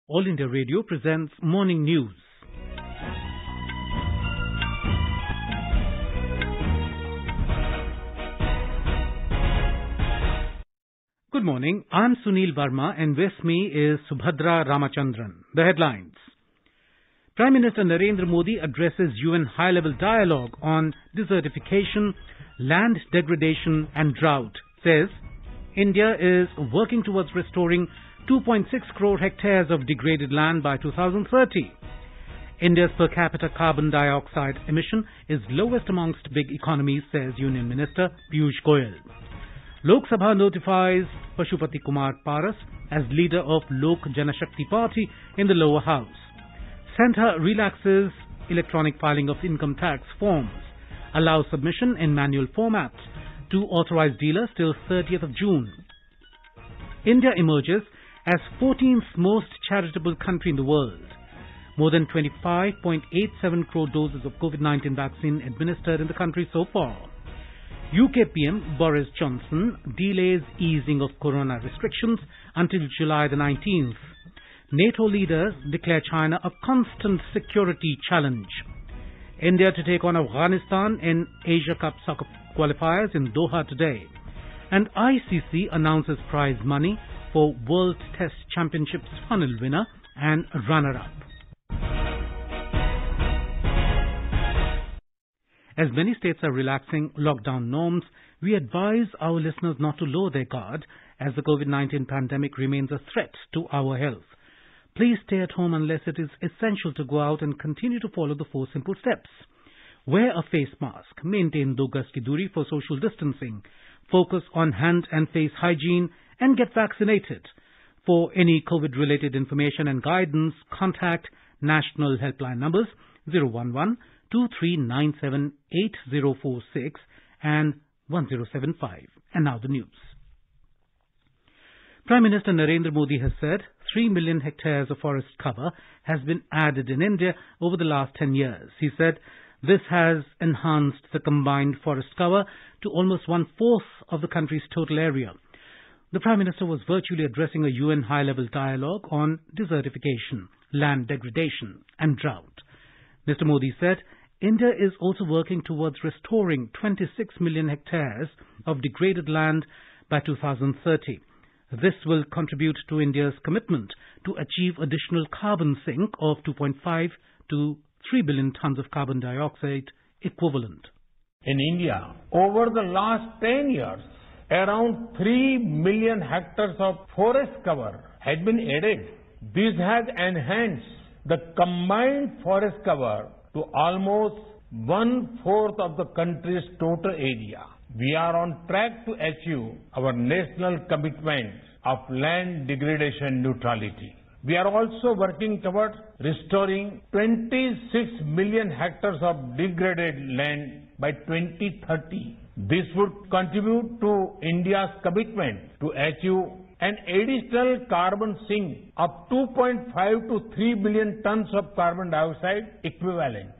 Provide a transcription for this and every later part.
All India Radio presents Morning News. Good morning. I'm Sunil Verma and with me is Subhadra Ramachandran. The headlines. Prime Minister Narendra Modi addresses UN high-level dialogue on desertification, land degradation and drought. Says India is working towards restoring 2.6 crore hectares of degraded land by 2030. India's per capita carbon dioxide emission is lowest amongst big economies, says Union Minister Piyush Goyal. Lok Sabha notifies Pashupati Kumar Paras as leader of Lok Janashakti Party in the lower house. Centre relaxes electronic filing of income tax forms, allows submission in manual format to authorized dealers till 30th of June. India emerges as 14th most charitable country in the world. More than 25.87 crore doses of COVID-19 vaccine administered in the country so far. UK PM Boris Johnson delays easing of corona restrictions until July the 19th. NATO leaders declare China a constant security challenge. India to take on Afghanistan in Asia Cup soccer qualifiers in Doha today. And ICC announces prize money for World Test Championships final winner and runner-up. As many states are relaxing lockdown norms, we advise our listeners not to lower their guard as the COVID-19 pandemic remains a threat to our health. Please stay at home unless it is essential to go out and continue to follow the 4 simple steps. Wear a face mask, maintain 2 gaz ki duri for social distancing, focus on hand and face hygiene, and get vaccinated. For any COVID-related information and guidance, contact national helpline numbers 011-2397-8046 and 1075. And now the news. Prime Minister Narendra Modi has said 3 million hectares of forest cover has been added in India over the last 10 years. He said this has enhanced the combined forest cover to almost 1/4 of the country's total area. The Prime Minister was virtually addressing a UN high-level dialogue on desertification, land degradation and drought. Mr. Modi said India is also working towards restoring 26 million hectares of degraded land by 2030. This will contribute to India's commitment to achieve additional carbon sink of 2.5 to 3 billion tons of carbon dioxide equivalent. In India, over the last 10 years, around 3 million hectares of forest cover had been added. This has enhanced the combined forest cover to almost 1/4 of the country's total area. We are on track to achieve our national commitment of land degradation neutrality. We are also working towards restoring 26 million hectares of degraded land by 2030. This would contribute to India's commitment to achieve an additional carbon sink of 2.5 to 3 billion tons of carbon dioxide equivalent.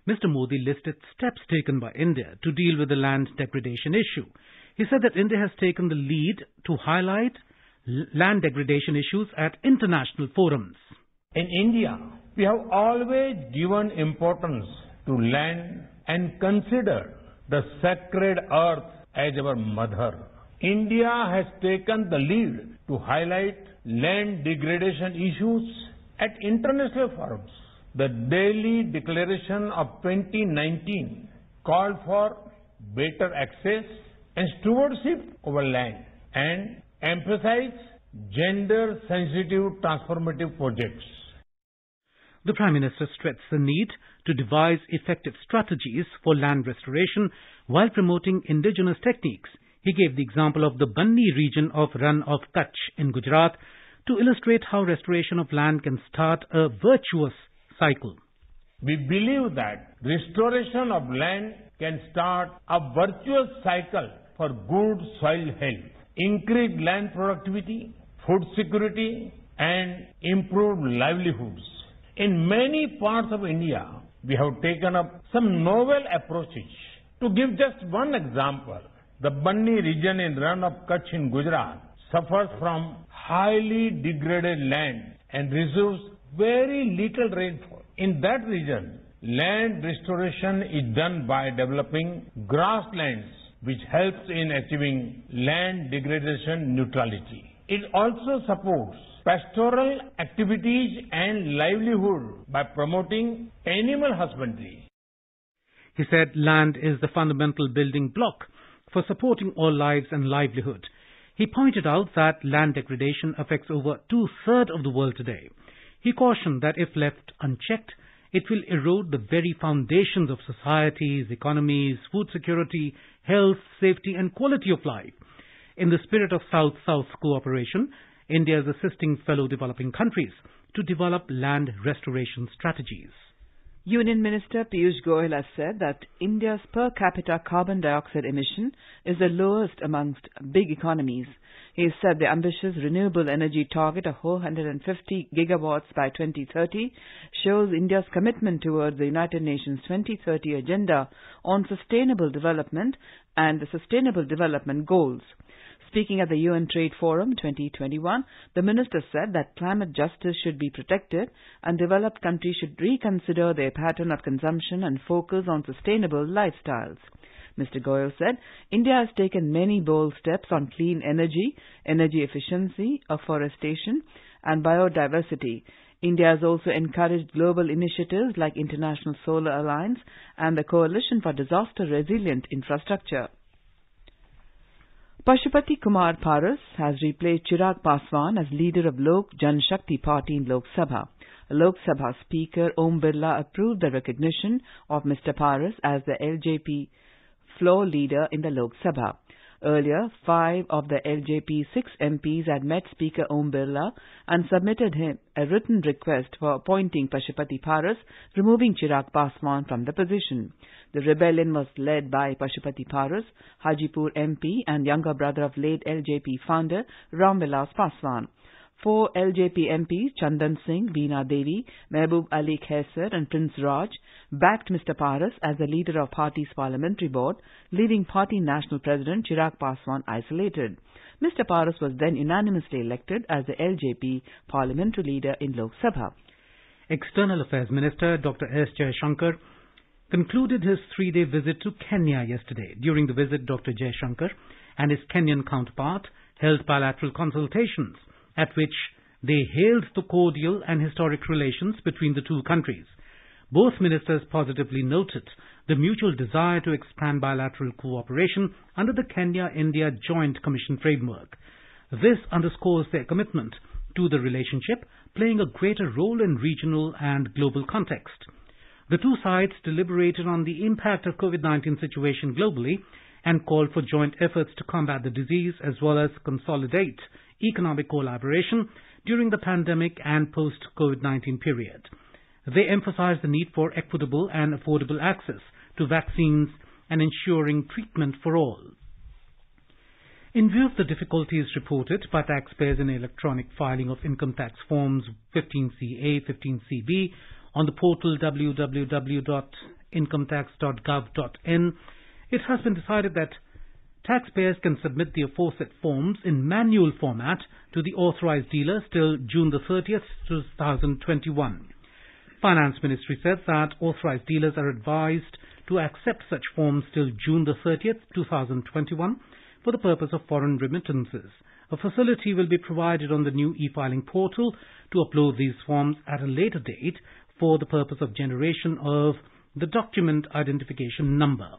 Mr. Modi listed steps taken by India to deal with the land degradation issue. He said that India has taken the lead to highlight land degradation issues at international forums. In India, we have always given importance to land and considered the sacred earth as our mother. India has taken the lead to highlight land degradation issues at international forums. The Delhi Declaration of 2019 called for better access and stewardship over land and emphasized gender-sensitive transformative projects. The Prime Minister stressed the need to devise effective strategies for land restoration while promoting indigenous techniques. He gave the example of the Banni region of Rann of Kutch in Gujarat to illustrate how restoration of land can start a virtuous cycle. We believe that restoration of land can start a virtuous cycle for good soil health, increased land productivity, food security, and improved livelihoods. In many parts of India, we have taken up some novel approaches. To give just one example, the Banni region in Rann of Kutch in Gujarat suffers from highly degraded land and receives very little rainfall. In that region, land restoration is done by developing grasslands, which helps in achieving land degradation neutrality. It also supports pastoral activities and livelihood by promoting animal husbandry. He said land is the fundamental building block for supporting all lives and livelihood. He pointed out that land degradation affects over two-thirds of the world today. He cautioned that if left unchecked, it will erode the very foundations of societies, economies, food security, health, safety and quality of life. In the spirit of South-South cooperation, India is assisting fellow developing countries to develop land restoration strategies. Union Minister Piyush Goyal has said that India's per capita carbon dioxide emission is the lowest amongst big economies. He said the ambitious renewable energy target of 450 gigawatts by 2030 shows India's commitment towards the United Nations 2030 agenda on sustainable development and the Sustainable Development Goals. Speaking at the UN Trade Forum 2021, the minister said that climate justice should be protected and developed countries should reconsider their pattern of consumption and focus on sustainable lifestyles. Mr. Goyal said India has taken many bold steps on clean energy, energy efficiency, afforestation and biodiversity. India has also encouraged global initiatives like International Solar Alliance and the Coalition for Disaster Resilient Infrastructure. Pashupati Kumar Paras has replaced Chirag Paswan as leader of Lok Janshakti Party in Lok Sabha. Lok Sabha Speaker Om Birla approved the recognition of Mr. Paras as the LJP floor leader in the Lok Sabha. Earlier, 5 of the LJP 6 MPs had met Speaker Om Birla and submitted him a written request for appointing Pashupati Paras, removing Chirag Paswan from the position. The rebellion was led by Pashupati Paras, Hajipur MP and younger brother of late LJP founder Ram Vilas Paswan. 4 LJP MPs, Chandan Singh, Beena Devi, Mehboob Ali Khaisar and Prince Raj, backed Mr. Paras as the leader of party's parliamentary board, leaving party national president Chirag Paswan isolated. Mr. Paras was then unanimously elected as the LJP parliamentary leader in Lok Sabha. External Affairs Minister Dr. S. Jaishankar concluded his 3-day visit to Kenya yesterday. During the visit, Dr. Jaishankar and his Kenyan counterpart held bilateral consultations at which they hailed the cordial and historic relations between the two countries. Both ministers positively noted the mutual desire to expand bilateral cooperation under the Kenya-India Joint Commission framework. This underscores their commitment to the relationship, playing a greater role in regional and global context. The two sides deliberated on the impact of COVID-19 situation globally and called for joint efforts to combat the disease as well as consolidate economic collaboration during the pandemic and post-COVID-19 period. They emphasized the need for equitable and affordable access to vaccines and ensuring treatment for all. In view of the difficulties reported by taxpayers in electronic filing of income tax forms 15CA, 15CB on the portal www.incometax.gov.in, it has been decided that taxpayers can submit the aforesaid forms in manual format to the authorized dealers till June the 30th, 2021. Finance Ministry said that authorized dealers are advised to accept such forms till June the 30th, 2021 for the purpose of foreign remittances. A facility will be provided on the new e-filing portal to upload these forms at a later date for the purpose of generation of the document identification number.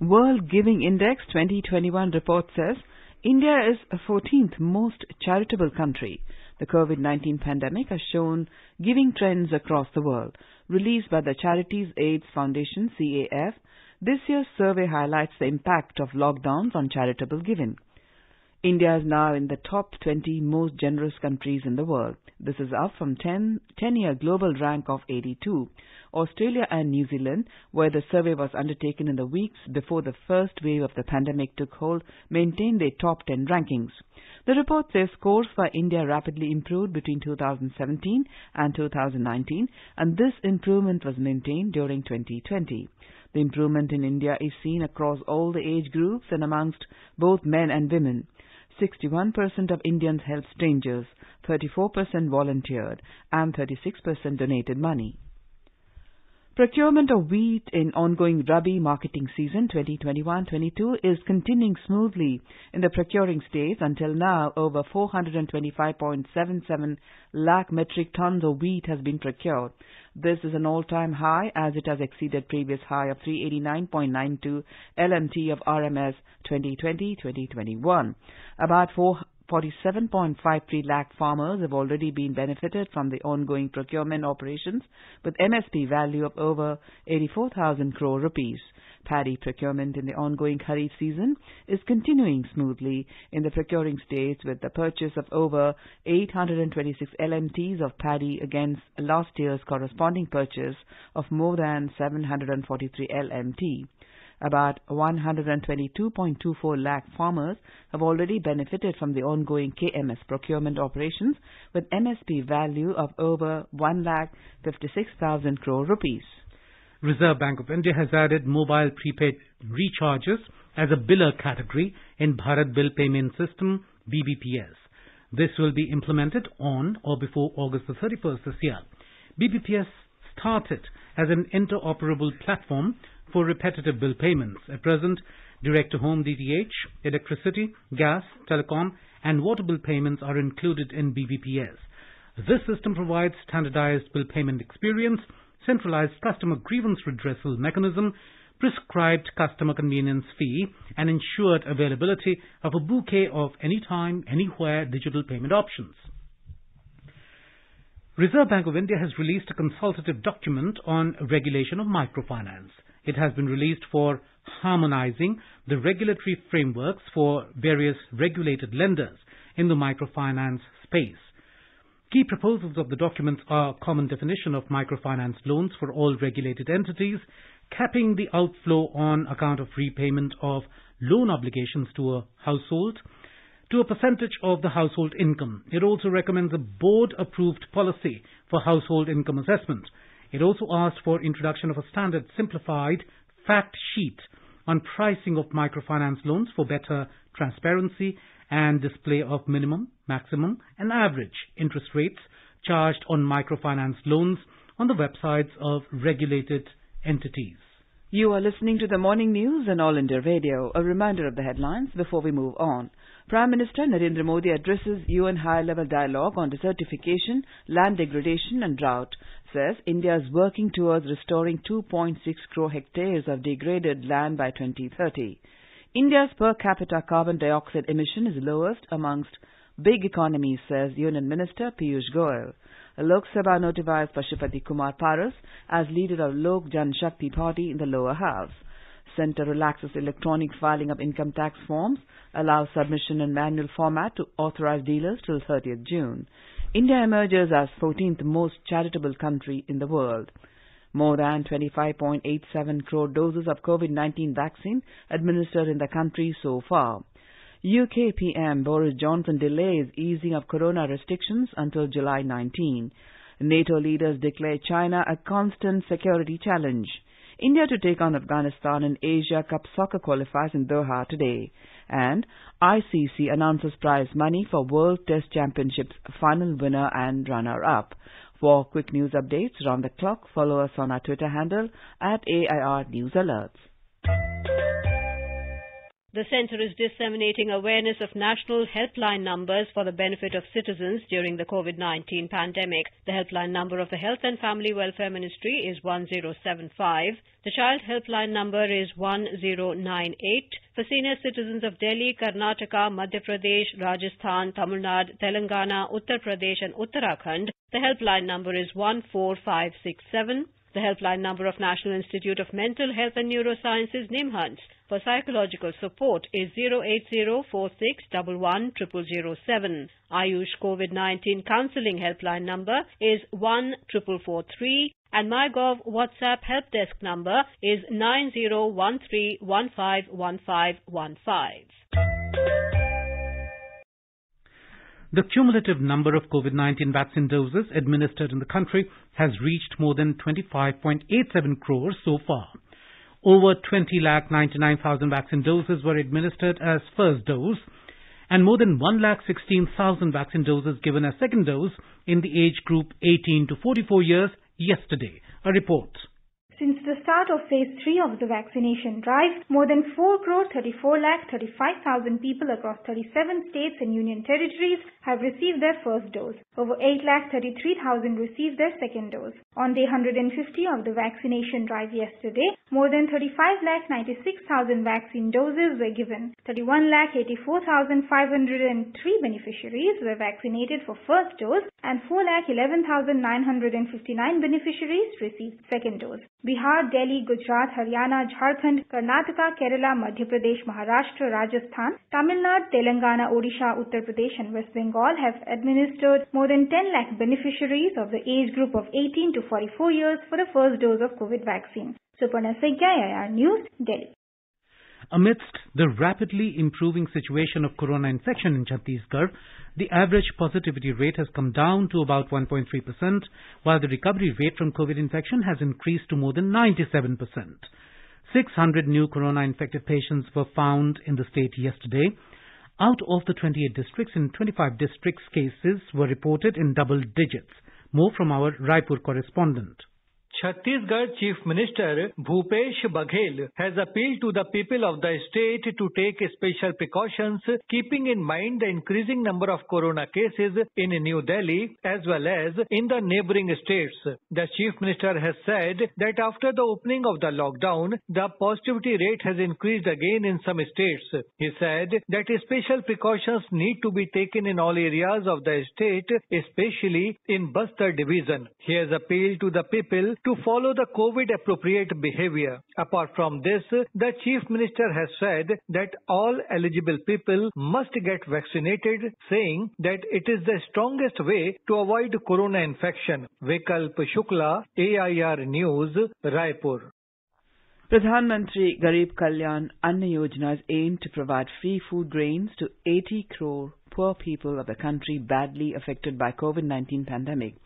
World Giving Index 2021 report says India is the 14th most charitable country. The COVID-19 pandemic has shown giving trends across the world. Released by the Charities AIDS Foundation, CAF, this year's survey highlights the impact of lockdowns on charitable giving. India is now in the top 20 most generous countries in the world. This is up from 10-year global rank of 82. Australia and New Zealand, where the survey was undertaken in the weeks before the first wave of the pandemic took hold, maintained their top 10 rankings. The report says scores for India rapidly improved between 2017 and 2019, and this improvement was maintained during 2020. The improvement in India is seen across all the age groups and amongst both men and women. 61% of Indians helped strangers, 34% volunteered, and 36% donated money. Procurement of wheat in ongoing Rabi marketing season 2021-22 is continuing smoothly in the procuring states. Until now, over 425.77 lakh metric tons of wheat has been procured. This is an all-time high as it has exceeded previous high of 389.92 LMT of RMS 2020-2021. About 47.53 lakh farmers have already been benefited from the ongoing procurement operations with MSP value of over 84,000 crore rupees. Paddy procurement in the ongoing Kharif season is continuing smoothly in the procuring states with the purchase of over 826 LMTs of paddy against last year's corresponding purchase of more than 743 LMT. About 122.24 lakh farmers have already benefited from the ongoing KMS procurement operations with MSP value of over 1,56,000 crore rupees. Reserve Bank of India has added mobile prepaid recharges as a biller category in Bharat Bill Payment System BBPS. This will be implemented on or before August the 31st this year. BBPS started as an interoperable platform for repetitive bill payments. At present, direct-to-home DTH, electricity, gas, telecom and water bill payments are included in BBPS. This system provides standardized bill payment experience, centralized customer grievance redressal mechanism, prescribed customer convenience fee and ensured availability of a bouquet of anytime, anywhere digital payment options. Reserve Bank of India has released a consultative document on regulation of microfinance. It has been released for harmonizing the regulatory frameworks for various regulated lenders in the microfinance space. Key proposals of the document are common definition of microfinance loans for all regulated entities, capping the outflow on account of repayment of loan obligations to a household to a percentage of the household income. It also recommends a board-approved policy for household income assessment. It also asked for introduction of a standard simplified fact sheet on pricing of microfinance loans for better transparency and display of minimum, maximum and average interest rates charged on microfinance loans on the websites of regulated entities. You are listening to the morning news on All India Radio. A reminder of the headlines before we move on. Prime Minister Narendra Modi addresses UN high-level dialogue on desertification, land degradation and drought. Says India is working towards restoring 2.6 crore hectares of degraded land by 2030. India's per capita carbon dioxide emission is lowest amongst big economies, says Union Minister Piyush Goyal. Lok Sabha notifies Pashupati Kumar Paras as leader of Lok Jan Shakti Party in the lower house. Centre relaxes electronic filing of income tax forms, allows submission in manual format to authorized dealers till 30th June. India emerges as 14th most charitable country in the world. More than 25.87 crore doses of COVID-19 vaccine administered in the country so far. UK PM Boris Johnson delays easing of corona restrictions until July 19. NATO leaders declare China a constant security challenge. India to take on Afghanistan in Asia Cup soccer qualifiers in Doha today. And ICC announces prize money for World Test Championships final winner and runner-up. For quick news updates around the clock, follow us on our Twitter handle at AIR News Alerts. The Centre is disseminating awareness of national helpline numbers for the benefit of citizens during the COVID-19 pandemic. The helpline number of the Health and Family Welfare Ministry is 1075. The Child Helpline number is 1098. For senior citizens of Delhi, Karnataka, Madhya Pradesh, Rajasthan, Tamil Nadu, Telangana, Uttar Pradesh and Uttarakhand, the helpline number is 14567. The helpline number of National Institute of Mental Health and Neurosciences, NIMHANS, for psychological support is 08046110007. Ayush COVID-19 Counselling Helpline number is 14443 and MyGov WhatsApp Help Desk number is 9013151515. The cumulative number of COVID-19 vaccine doses administered in the country has reached more than 25.87 crores so far. Over 20,99,000 vaccine doses were administered as first dose and more than 116,000 vaccine doses given as second dose in the age group 18 to 44 years yesterday. A report. Since the start of phase 3 of the vaccination drive, more than 4,34,35,000 people across 37 states and union territories have received their first dose. Over 8,33,000 received their second dose. On day 150 of the vaccination drive yesterday, more than 35,96,000 vaccine doses were given. 31,84,503 beneficiaries were vaccinated for first dose and 4,11,959 beneficiaries received second dose. Bihar, Delhi, Gujarat, Haryana, Jharkhand, Karnataka, Kerala, Madhya Pradesh, Maharashtra, Rajasthan, Tamil Nadu, Telangana, Odisha, Uttar Pradesh and West Bengal have administered more than 10 lakh beneficiaries of the age group of 18 to 44 years for the first dose of COVID vaccine. Suparna Segya, IR News, Delhi. Amidst the rapidly improving situation of corona infection in Chhattisgarh, the average positivity rate has come down to about 1.3%, while the recovery rate from COVID infection has increased to more than 97%. 600 new corona-infected patients were found in the state yesterday. Out of the 28 districts, in 25 districts, cases were reported in double digits. More from our Raipur correspondent. Chhattisgarh Chief Minister Bhupesh Baghel has appealed to the people of the state to take special precautions, keeping in mind the increasing number of corona cases in New Delhi as well as in the neighboring states. The Chief Minister has said that after the opening of the lockdown, the positivity rate has increased again in some states. He said that special precautions need to be taken in all areas of the state, especially in Bastar division. He has appealed to the people to follow the COVID-appropriate behavior. Apart from this, the Chief Minister has said that all eligible people must get vaccinated, saying that it is the strongest way to avoid corona infection. Vikalp Shukla, AIR News, Raipur. Pradhan Mantri Garib Kalyan Anna Yojana is aimed to provide free food grains to 80 crore poor people of the country badly affected by COVID-19 pandemic.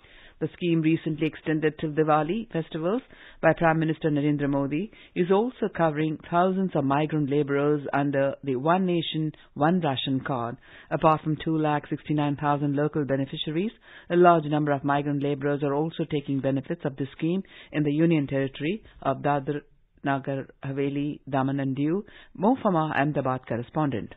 The scheme, recently extended till Diwali festivals by Prime Minister Narendra Modi, is also covering thousands of migrant labourers under the One Nation, One Ration card. Apart from 269,000 local beneficiaries, a large number of migrant labourers are also taking benefits of the scheme in the Union Territory of Dadra Nagar Haveli, Daman and Diu. More from our Ahmedabad correspondent.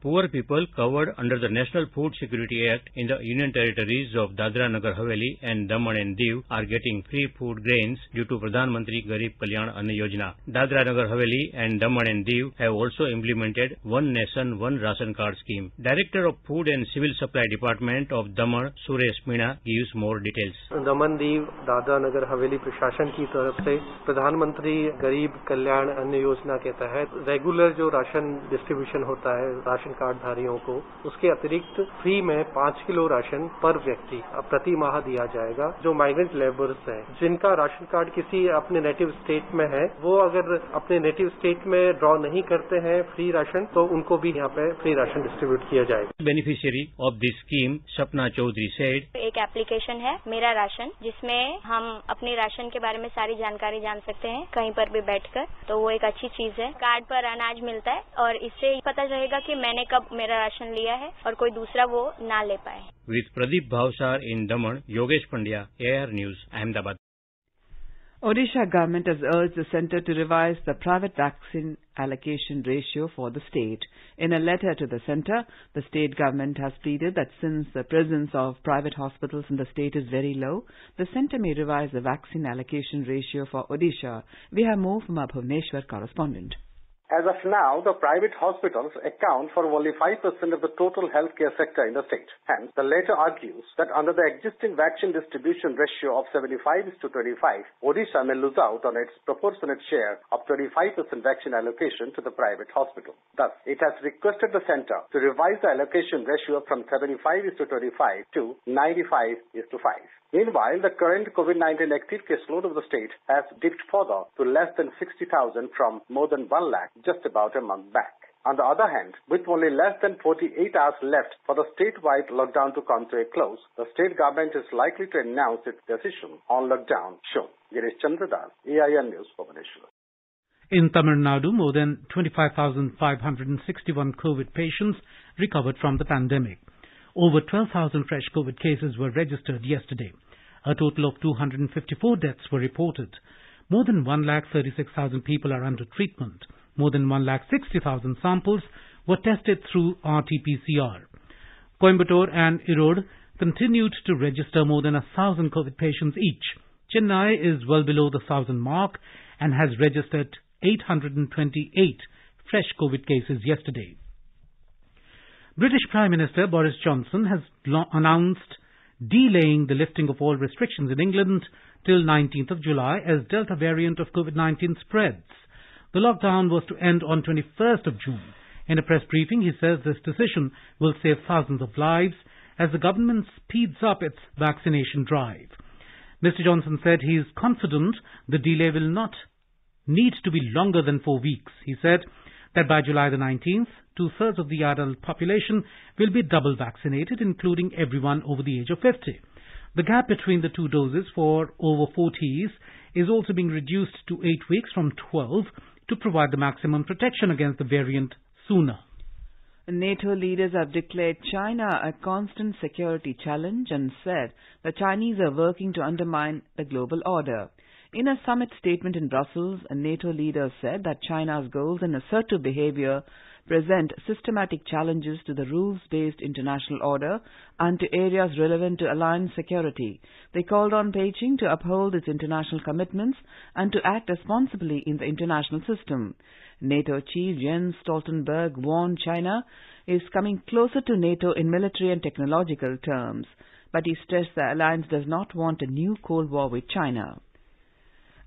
Poor people covered under the National Food Security Act in the Union Territories of Dadra Nagar Haveli and Daman and Diu are getting free food grains due to Pradhan Mantri Garib Kalyan Anna Yojana. Dadra Nagar Haveli and Daman and Diu have also implemented One Nation, One Ration card scheme. Director of Food and Civil Supply Department of Daman, Suresh Meena, gives more details. Daman Diu Dadra Nagar Haveli प्रशासन की तरफ से प्रधानमंत्री गरीब कल्याण अन्न योजना के तहत रेगुलर जो राशन डिस्ट्रीब्यूशन होता है राशन कार्ड धारियों को, उसके अतिरिक्त फ्री में 5 किलो राशन पर व्यक्ति प्रति माह दिया जाएगा। जो माइग्रेंट लेबरर्स हैं, जिनका राशन कार्ड किसी अपने नेटिव स्टेट में है, वो अगर अपने नेटिव स्टेट में ड्रॉ नहीं करते हैं फ्री राशन, तो उनको भी यहाँ पे फ्री राशन डिस्ट्रीब्यूट किया जाएगा। Beneficiary of this scheme Sapna Chaudhary said, एक एप्लीकेशन है मेरा राशन, जिसमें हम अपने राशन के बारे में सारी जानकारी जान सकते हैं कहीं पर भी बैठकर, तो वो एक अच्छी चीज है। कार्ड पर अनाज मिलता है और इससे पता रहेगा कि मैंने कब मेरा राशन लिया है और कोई दूसरा वो ना ले पाए। With Pradeep Bhavsar in Daman, Yogesh Pandya, AIR news, Ahmedabad. Odisha government has urged the centre to revise the private vaccine allocation ratio for the state. In a letter to the centre, the state government has pleaded that since the presence of private hospitals in the state is very low, the centre may revise the vaccine allocation ratio for Odisha. We have more from our Bhubaneswar correspondent. As of now, the private hospitals account for only 5% of the total healthcare sector in the state. Hence, the letter argues that under the existing vaccine distribution ratio of 75:25, Odisha may lose out on its proportionate share of 25% vaccine allocation to the private hospital. Thus, it has requested the centre to revise the allocation ratio from 75:25 to 95:5. Meanwhile, the current COVID-19 active caseload of the state has dipped further to less than 60,000 from more than 1 lakh just about a month back. On the other hand, with only less than 48 hours left for the statewide lockdown to come to a close, the state government is likely to announce its decision on lockdown soon. Girish Chandradas, AIR News, Bhubaneswar. In Tamil Nadu, more than 25,561 COVID patients recovered from the pandemic. Over 12,000 fresh COVID cases were registered yesterday. A total of 254 deaths were reported. More than 1,36,000 people are under treatment. More than 1,60,000 samples were tested through RT-PCR. Coimbatore and Erode continued to register more than 1,000 COVID patients each. Chennai is well below the 1,000 mark and has registered 828 fresh COVID cases yesterday. British Prime Minister Boris Johnson has announced delaying the lifting of all restrictions in England till 19th of July as Delta variant of COVID-19 spreads. The lockdown was to end on 21st of June. In a press briefing, he says this decision will save thousands of lives as the government speeds up its vaccination drive. Mr. Johnson said he is confident the delay will not need to be longer than 4 weeks. He said that by July the 19th, 2/3 of the adult population will be double vaccinated, including everyone over the age of 50. The gap between the two doses for over 40s is also being reduced to 8 weeks from 12 to provide the maximum protection against the variant sooner. NATO leaders have declared China a constant security challenge and said the Chinese are working to undermine the global order. In a summit statement in Brussels, a NATO leader said that China's goals and assertive behavior present systematic challenges to the rules-based international order and to areas relevant to alliance security. They called on Beijing to uphold its international commitments and to act responsibly in the international system. NATO chief Jens Stoltenberg warned China is coming closer to NATO in military and technological terms, but he stressed the alliance does not want a new Cold War with China.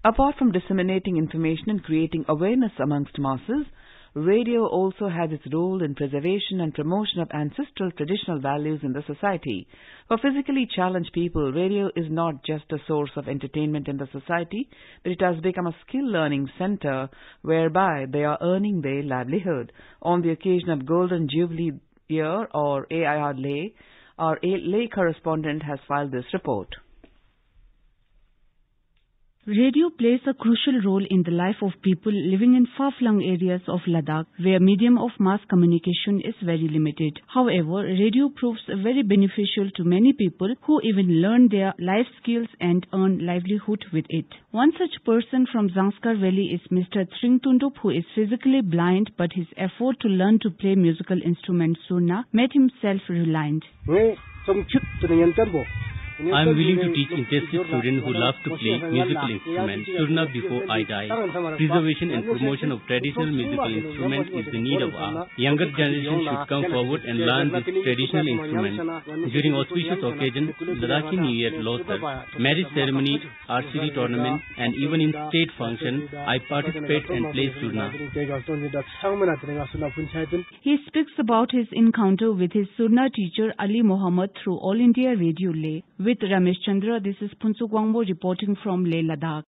Apart from disseminating information and creating awareness amongst masses, radio also has its role in preservation and promotion of ancestral traditional values in the society. For physically challenged people, radio is not just a source of entertainment in the society, but it has become a skill learning center whereby they are earning their livelihood. On the occasion of Golden Jubilee Year or AIR Lay, our lay correspondent has filed this report. Radio plays a crucial role in the life of people living in far-flung areas of Ladakh, where medium of mass communication is very limited. However, radio proves very beneficial to many people who even learn their life skills and earn livelihood with it. One such person from Zanskar Valley is Mr. Tringtundup, who is physically blind, but his effort to learn to play musical instrument Surna made him self-reliant. I am willing to teach interested students who love to play musical instruments Surna before I die. Preservation and promotion of traditional musical instruments is the need of our younger generation should come forward and learn this traditional instrument. During auspicious occasions, Ladakhi New Year, Losar, marriage ceremony, archery tournament, and even in state functions, I participate and play Surna. He speaks about his encounter with his Surna teacher Ali Mohammed through All India Radio Leh. With Ramesh Chandra, this is Punsu Gwangbo reporting from Leh, Ladakh.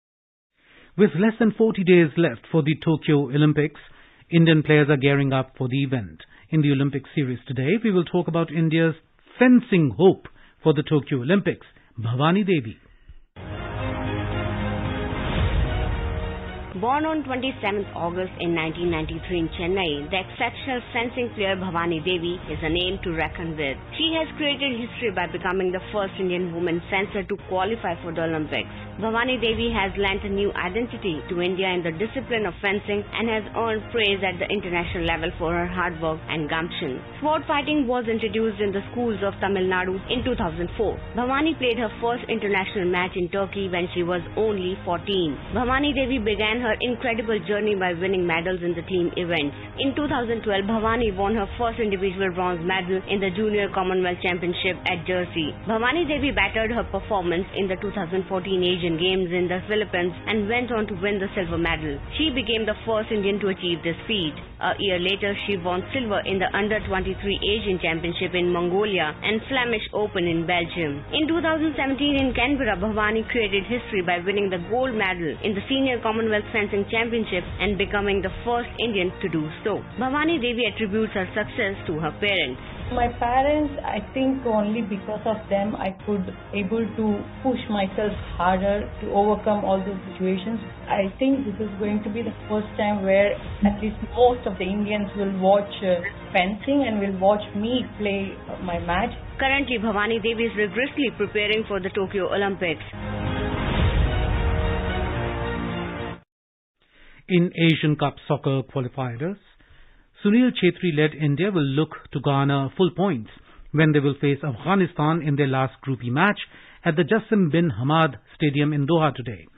With less than 40 days left for the Tokyo Olympics, Indian players are gearing up for the event. In the Olympic series today, we will talk about India's fencing hope for the Tokyo Olympics, Bhavani Devi. Born on 27th August in 1993 in Chennai, the exceptional fencing player Bhavani Devi is a name to reckon with. She has created history by becoming the first Indian woman fencer to qualify for the Olympics. Bhavani Devi has lent a new identity to India in the discipline of fencing and has earned praise at the international level for her hard work and gumption. Sword fighting was introduced in the schools of Tamil Nadu in 2004. Bhavani played her first international match in Turkey when she was only 14. Bhavani Devi began her incredible journey by winning medals in the team events. In 2012, Bhavani won her first individual bronze medal in the Junior Commonwealth Championship at Jersey. Bhavani Devi bettered her performance in the 2014 Asian Games in the Philippines and went on to win the silver medal. She became the first Indian to achieve this feat. A year later, she won silver in the Under-23 Asian Championship in Mongolia and Flemish Open in Belgium. In 2017 in Canberra, Bhavani created history by winning the gold medal in the Senior Commonwealth Fencing Championship and becoming the first Indian to do so. Bhavani Devi attributes her success to her parents. My parents, I think only because of them I could able to push myself harder to overcome all those situations. I think this is going to be the first time where at least most of the Indians will watch fencing and will watch me play my match. Currently, Bhavani Devi is rigorously preparing for the Tokyo Olympics. In Asian Cup soccer qualifiers, Sunil Chhetri-led India will look to garner full points when they will face Afghanistan in their last Group E match at the Jassim bin Hamad Stadium in Doha today.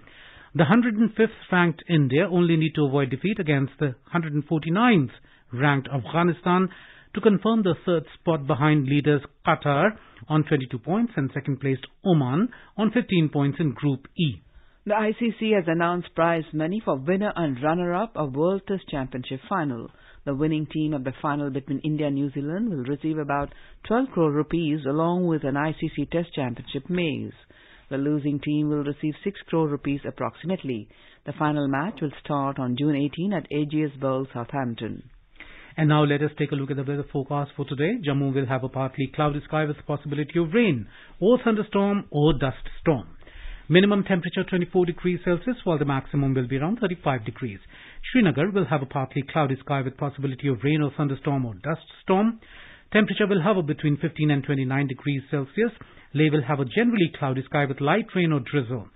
The 105th ranked India only need to avoid defeat against the 149th ranked Afghanistan to confirm the third spot behind leaders Qatar on 22 points and second placed Oman on 15 points in Group E. The ICC has announced prize money for winner and runner-up of World Test Championship final. The winning team of the final between India and New Zealand will receive about 12 crore rupees along with an ICC Test Championship maize. The losing team will receive 6 crore rupees approximately. The final match will start on June 18 at AGS Bowl, Southampton. And now let us take a look at the weather forecast for today. Jammu will have a partly cloudy sky with the possibility of rain or thunderstorm or dust storm. Minimum temperature 24 degrees Celsius while the maximum will be around 35 degrees. Srinagar will have a partly cloudy sky with possibility of rain or thunderstorm or dust storm. Temperature will hover between 15 and 29 degrees Celsius. Leh will have a generally cloudy sky with light rain or drizzle.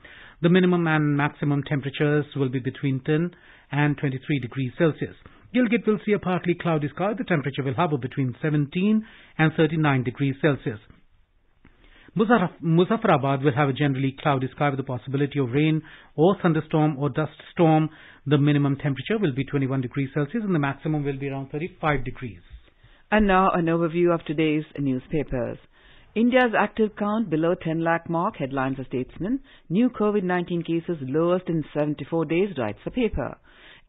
The minimum and maximum temperatures will be between 10 and 23 degrees Celsius. Gilgit will see a partly cloudy sky. The temperature will hover between 17 and 39 degrees Celsius. Muzaffarabad will have a generally cloudy sky with the possibility of rain or thunderstorm or dust storm. The minimum temperature will be 21 degrees Celsius and the maximum will be around 35 degrees. And now an overview of today's newspapers. India's active count below 10 lakh mark, headlines a Statesman. New COVID-19 cases lowest in 74 days, writes the paper.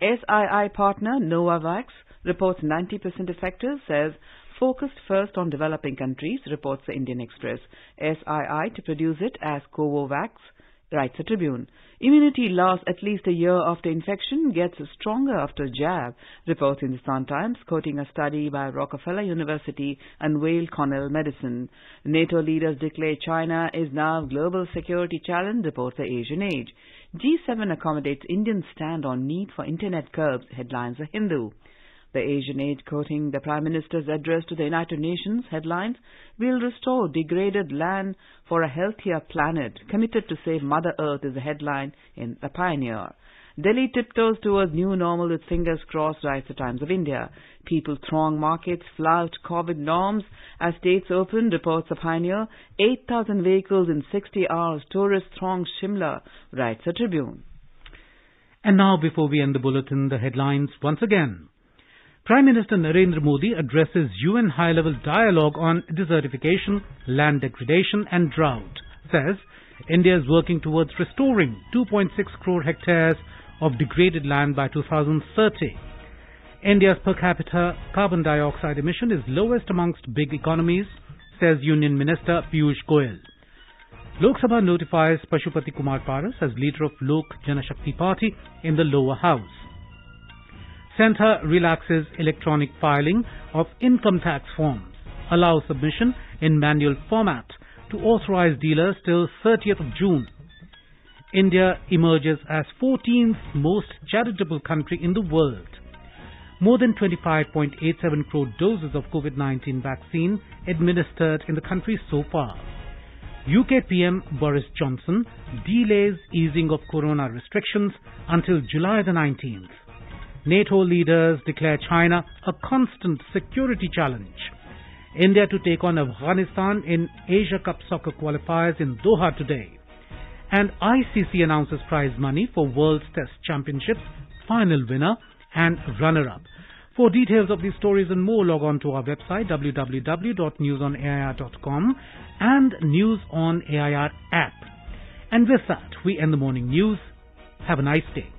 SII partner Novavax reports 90% effective, says focused first on developing countries, reports the Indian Express. SII to produce it as Covovax, writes the Tribune. Immunity lasts at least a year after infection, gets stronger after jab, reports Hindustan Times, quoting a study by Rockefeller University and Weill Cornell Medicine. NATO leaders declare China is now a global security challenge, reports the Asian Age. G7 accommodates Indian stand on need for internet curbs, headlines the Hindu. The Asian Age, quoting the Prime Minister's address to the United Nations, headlines, "We'll restore degraded land for a healthier planet. Committed to save Mother Earth," is the headline in The Pioneer. Delhi tiptoes towards new normal with fingers crossed, writes the Times of India. People throng markets, flout COVID norms as states open, reports the Pioneer. 8,000 vehicles in 60 hours. Tourists throng Shimla, writes the Tribune. And now, before we end the bulletin, the headlines once again. Prime Minister Narendra Modi addresses UN high-level dialogue on desertification, land degradation and drought. Says India is working towards restoring 2.6 crore hectares of degraded land by 2030. India's per capita carbon dioxide emission is lowest amongst big economies, says Union Minister Piyush Goyal. Lok Sabha notifies Pashupati Kumar Paras as leader of Lok Janashakti Party in the lower house. Centre relaxes electronic filing of income tax forms, allows submission in manual format to authorized dealers till 30th of June. India emerges as 14th most charitable country in the world. More than 25.87 crore doses of COVID-19 vaccine administered in the country so far. UK PM Boris Johnson delays easing of corona restrictions until July the 19th. NATO leaders declare China a constant security challenge. India to take on Afghanistan in Asia Cup soccer qualifiers in Doha today. And ICC announces prize money for World Test Championships, final winner and runner-up. For details of these stories and more, log on to our website www.newsonair.com and News on AIR app. And with that, we end the morning news. Have a nice day.